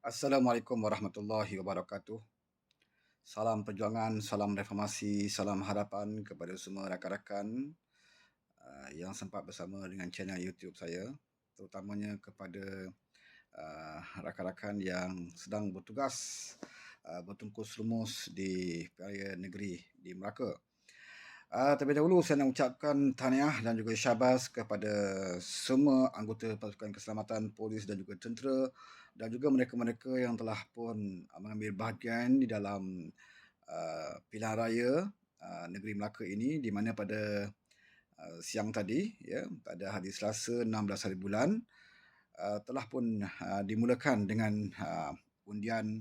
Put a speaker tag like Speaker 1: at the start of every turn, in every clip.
Speaker 1: Assalamualaikum warahmatullahi wabarakatuh. Salam perjuangan, salam reformasi, salam harapan kepada semua rakan-rakan yang sempat bersama dengan channel YouTube saya, terutamanya kepada rakan-rakan yang sedang bertugas bertungkus lumus di Pilihan Negeri di Melaka. Terlebih dahulu saya nak ucapkan tahniah dan juga syabas kepada semua anggota pasukan keselamatan, polis dan juga tentera dan juga mereka-mereka yang telah pun mengambil bahagian di dalam pilihan raya negeri Melaka ini, di mana pada siang tadi, ya, pada hari Selasa 16 hari bulan, telah pun dimulakan dengan undian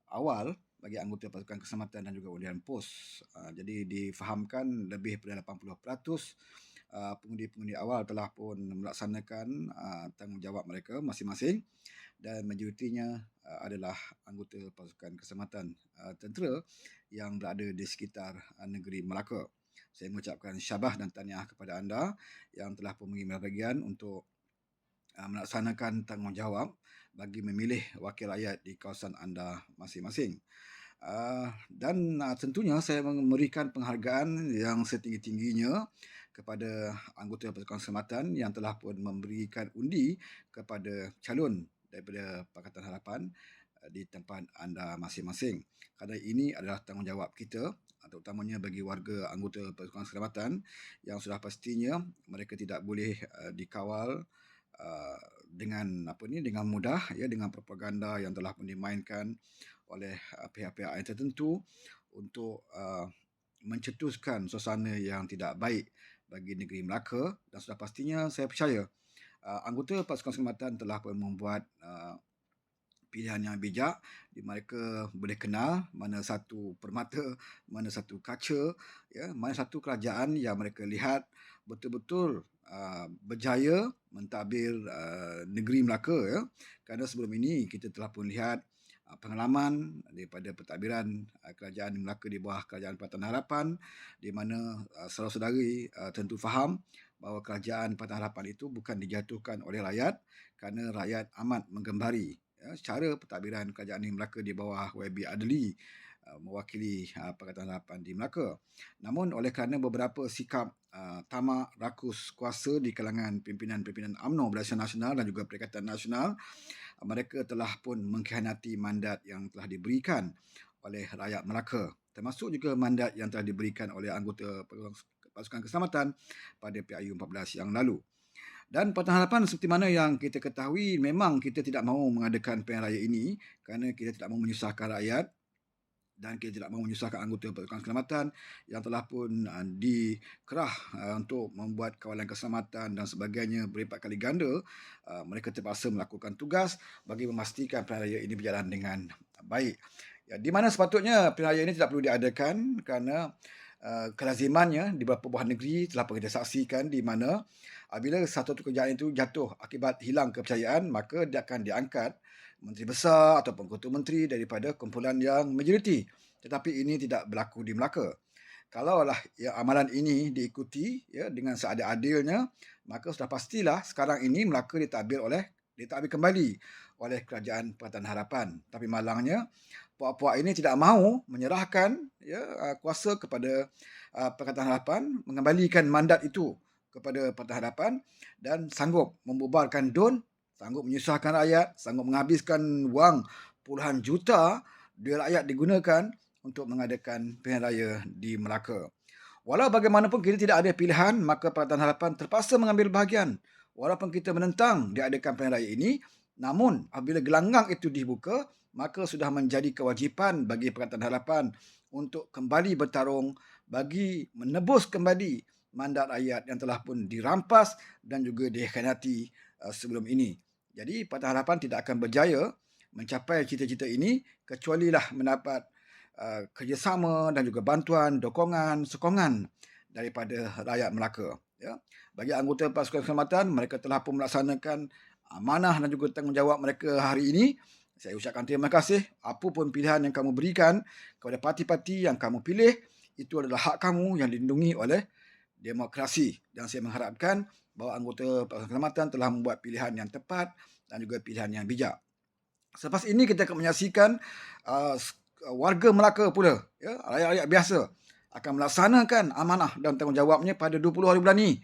Speaker 1: awal bagi anggota pasukan keselamatan dan juga undian pos. Jadi difahamkan lebih daripada 80% pengundi-pengundi awal telah pun melaksanakan tanggungjawab mereka masing-masing, dan majoritinya adalah anggota pasukan keselamatan tentera yang berada di sekitar negeri Melaka. Saya mengucapkan syabas dan tahniah kepada anda yang telah pun mengambil bahagian untuk melaksanakan tanggungjawab bagi memilih wakil rakyat di kawasan anda masing-masing. Dan tentunya saya memberikan penghargaan yang setinggi-tingginya kepada anggota pasukan keselamatan yang telah pun memberikan undi kepada calon daripada Pakatan Harapan di tempat anda masing-masing. Kerana ini adalah tanggungjawab kita, terutamanya bagi warga anggota pasukan keselamatan yang sudah pastinya mereka tidak boleh dikawal dengan mudah, ya, dengan propaganda yang telah pun dimainkan oleh pihak-pihak yang tertentu untuk mencetuskan suasana yang tidak baik bagi negeri Melaka. Dan sudah pastinya saya percaya anggota pasukan keselamatan telah pun membuat pilihan yang bijak, di mereka boleh kenal mana satu permata, mana satu kaca, ya, mana satu kerajaan yang mereka lihat betul-betul berjaya mentadbir negeri Melaka, ya. Kerana sebelum ini kita telah pun lihat pengalaman daripada pentadbiran kerajaan Melaka di bawah kerajaan Pakatan Harapan, di mana saudara-saudari tentu faham bahawa kerajaan Pakatan Harapan itu bukan dijatuhkan oleh rakyat, kerana rakyat amat menggembari, ya, cara pentadbiran kerajaan di Melaka di bawah YB Adli mewakili Pakatan Harapan di Melaka. Namun oleh kerana beberapa sikap tamak rakus kuasa di kalangan pimpinan-pimpinan UMNO Barisan Nasional dan juga Perikatan Nasional, mereka telah pun mengkhianati mandat yang telah diberikan oleh rakyat Melaka, termasuk juga mandat yang telah diberikan oleh anggota pasukan keselamatan pada PRU 14 yang lalu. Dan Pakatan Harapan seperti mana yang kita ketahui, memang kita tidak mahu mengadakan pilihan raya ini kerana kita tidak mahu menyusahkan rakyat dan kita tidak mahu menyusahkan anggota pasukan keselamatan yang telah pun dikerah untuk membuat kawalan keselamatan dan sebagainya berlipat kali ganda. Mereka terpaksa melakukan tugas bagi memastikan pilihan raya ini berjalan dengan baik. Ya, di mana sepatutnya pilihan raya ini tidak perlu diadakan kerana kelazimannya di beberapa buah negeri telah pun kita saksikan, di mana apabila satu kerajaan itu jatuh akibat hilang kepercayaan, maka dia akan diangkat menteri besar ataupun ketua menteri daripada kumpulan yang majoriti. Tetapi ini tidak berlaku di Melaka. Kalaulah ya, amalan ini diikuti, ya, dengan seadil-adilnya, maka sudah pastilah sekarang ini Melaka ditadbir kembali oleh kerajaan Pakatan Harapan. Tapi malangnya puak-puak ini tidak mahu menyerahkan, ya, kuasa kepada Pakatan Harapan, mengembalikan mandat itu kepada Pakatan Harapan, dan sanggup membubarkan DUN, sanggup menyusahkan rakyat, sanggup menghabiskan wang puluhan juta duit rakyat digunakan untuk mengadakan pilihan raya di Melaka. Walau bagaimanapun kita tidak ada pilihan, maka Pakatan Harapan terpaksa mengambil bahagian. Walaupun kita menentang diadakan pilihan raya ini, namun apabila gelanggang itu dibuka, maka sudah menjadi kewajipan bagi Pakatan Harapan untuk kembali bertarung bagi menebus kembali mandat rakyat yang telah pun dirampas dan juga dikhianati sebelum ini. Jadi Pakatan Harapan tidak akan berjaya mencapai cita-cita ini kecualilah mendapat kerjasama dan juga bantuan, dokongan, sokongan daripada rakyat Melaka. Ya. Bagi anggota pasukan keselamatan, mereka telah pun melaksanakan amanah dan juga tanggungjawab mereka hari ini. Saya ucapkan terima kasih. Apa pun pilihan yang kamu berikan kepada parti-parti yang kamu pilih, itu adalah hak kamu yang dilindungi oleh demokrasi. Dan saya mengharapkan bahawa anggota pasukan keselamatan telah membuat pilihan yang tepat dan juga pilihan yang bijak. Selepas ini kita akan menyaksikan warga Melaka pula, ya, rakyat-rakyat biasa akan melaksanakan amanah dan tanggungjawabnya pada 20 hari bulan ni.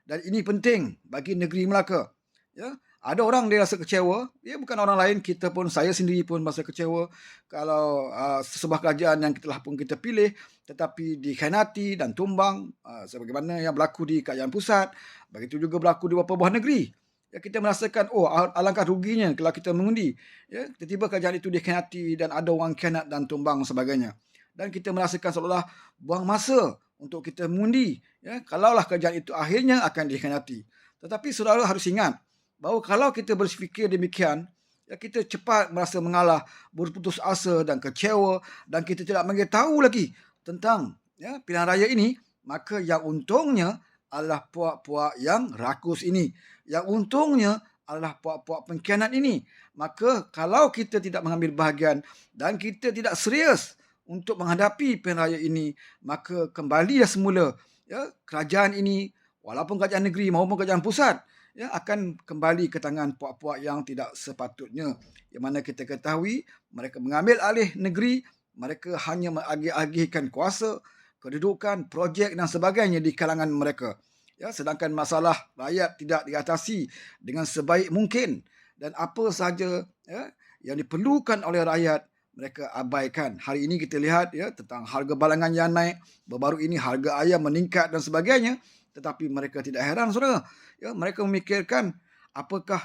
Speaker 1: Dan ini penting bagi negeri Melaka. Ya, ada orang dia rasa kecewa, dia bukan orang lain, kita pun, saya sendiri pun rasa kecewa kalau sebuah kerajaan yang telah pun kita pilih tetapi dikhianati dan tumbang, sebagaimana yang berlaku di kerajaan pusat, begitu juga berlaku di beberapa buah negeri. Ya, kita merasakan, oh, alangkah ruginya kalau kita mengundi. Ya, tiba-tiba kerajaan itu dikhianati dan ada orang khianat dan tumbang sebagainya. Dan kita merasakan seolah-olah buang masa untuk kita mengundi. Ya, kalaulah kerajaan itu akhirnya akan dikhianati. Tetapi saudara harus ingat bahawa kalau kita berfikir demikian, ya, kita cepat merasa mengalah, berputus asa dan kecewa, dan kita tidak mengetahui lagi tentang, ya, pilihan raya ini, maka yang untungnya adalah puak-puak yang rakus ini. Yang untungnya adalah puak-puak pengkhianat ini. Maka kalau kita tidak mengambil bahagian dan kita tidak serius untuk menghadapi pilihan raya ini, maka kembalilah semula, ya, kerajaan ini, walaupun kerajaan negeri maupun kerajaan pusat, ya, akan kembali ke tangan puak-puak yang tidak sepatutnya. Yang mana kita ketahui mereka mengambil alih negeri, mereka hanya mengagih-agihkan kuasa, kedudukan, projek dan sebagainya di kalangan mereka. Ya, sedangkan masalah rakyat tidak diatasi dengan sebaik mungkin, dan apa sahaja, ya, yang diperlukan oleh rakyat mereka abaikan. Hari ini kita lihat, ya, tentang harga balangan yang naik, baru-baru ini harga ayam meningkat dan sebagainya, tetapi mereka tidak heran, saudara. Ya, mereka memikirkan apakah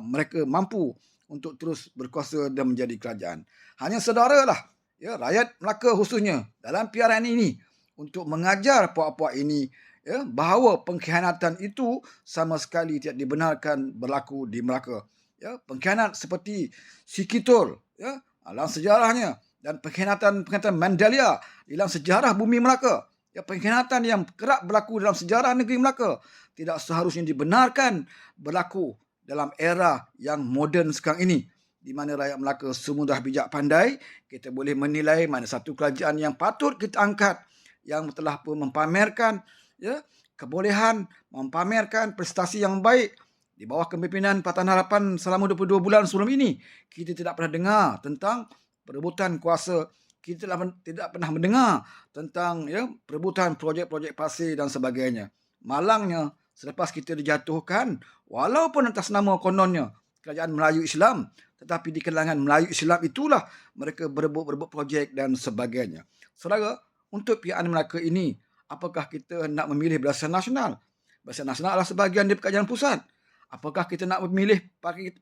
Speaker 1: mereka mampu untuk terus berkuasa dan menjadi kerajaan. Hanya saudaralah, ya, rakyat Melaka khususnya dalam PRN ini untuk mengajar puak-puak ini, ya, bahawa pengkhianatan itu sama sekali tidak dibenarkan berlaku di Melaka. Ya, pengkhianat seperti Sikitul, ya, dalam sejarahnya, dan pengkhianatan Mandalia dalam sejarah bumi Melaka, ya, pengkhianatan yang kerap berlaku dalam sejarah negeri Melaka tidak seharusnya dibenarkan berlaku dalam era yang moden sekarang ini, di mana rakyat Melaka semua dah bijak pandai. Kita boleh menilai mana satu kerajaan yang patut kita angkat, yang telah pun mempamerkan, ya, kebolehan, mempamerkan prestasi yang baik di bawah kepimpinan Pakatan Harapan selama 22 bulan sebelum ini. Kita tidak pernah dengar tentang perebutan kuasa, kita tidak pernah mendengar tentang, ya, perebutan projek-projek pasir dan sebagainya. Malangnya, selepas kita dijatuhkan, walaupun atas nama kononnya kerajaan Melayu Islam, tetapi di kalangan Melayu Islam itulah mereka berebut projek dan sebagainya. Saudara, untuk pihak Melaka ini, apakah kita nak memilih Barisan Nasional? Barisan Nasional adalah sebahagian dari Kerajaan Pusat. Apakah kita nak memilih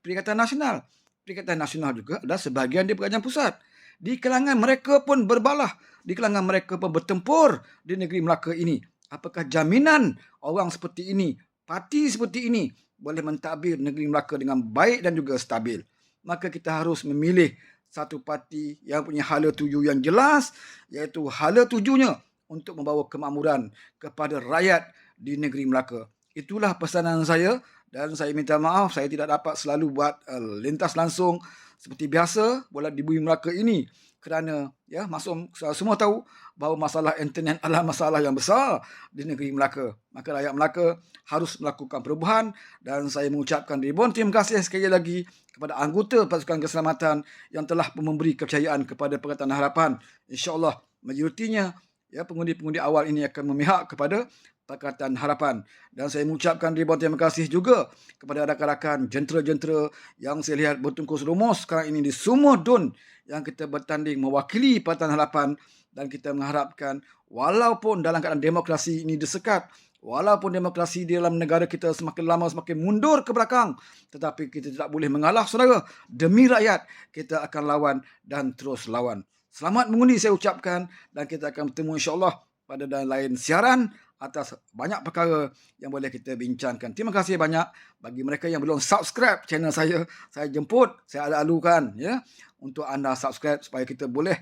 Speaker 1: Perikatan Nasional? Perikatan Nasional juga adalah sebahagian dari Kerajaan Pusat. Di kalangan mereka pun berbalah, di kalangan mereka pun bertempur di negeri Melaka ini. Apakah jaminan orang seperti ini, parti seperti ini, boleh mentadbir negeri Melaka dengan baik dan juga stabil? Maka kita harus memilih satu parti yang punya hala tuju yang jelas, iaitu hala tujunya untuk membawa kemakmuran kepada rakyat di negeri Melaka. Itulah pesanan saya, dan saya minta maaf saya tidak dapat selalu buat lintas langsung seperti biasa bola di bumi Melaka ini, kerana, ya, maksud semua tahu bahawa masalah internet adalah masalah yang besar di negeri Melaka. Maka rakyat Melaka harus melakukan perubahan, dan saya mengucapkan ribuan terima kasih sekali lagi kepada anggota pasukan keselamatan yang telah memberi kepercayaan kepada Pakatan Harapan. InsyaAllah majoritinya, ya, pengundi-pengundi awal ini akan memihak kepada Pakatan Harapan. Dan saya mengucapkan ribuan terima kasih juga kepada rakan-rakan jentera-jentera yang saya lihat bertungkus lumus sekarang ini di semua DUN yang kita bertanding mewakili Pakatan Harapan. Dan kita mengharapkan, walaupun dalam keadaan demokrasi ini disekat, walaupun demokrasi di dalam negara kita semakin lama semakin mundur ke belakang, tetapi kita tidak boleh mengalah, saudara. Demi rakyat, kita akan lawan dan terus lawan. Selamat mengundi saya ucapkan, dan kita akan bertemu insyaAllah pada lain siaran atas banyak perkara yang boleh kita bincangkan. Terima kasih banyak. Bagi mereka yang belum subscribe channel saya jemput, saya alu-alukan, ya, untuk anda subscribe supaya kita boleh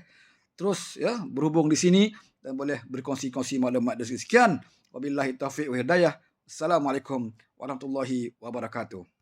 Speaker 1: terus, ya, berhubung di sini dan boleh berkongsi-kongsi maklumat dari sekian. Wabillahi taufiq wa hidayah. Assalamualaikum warahmatullahi wabarakatuh.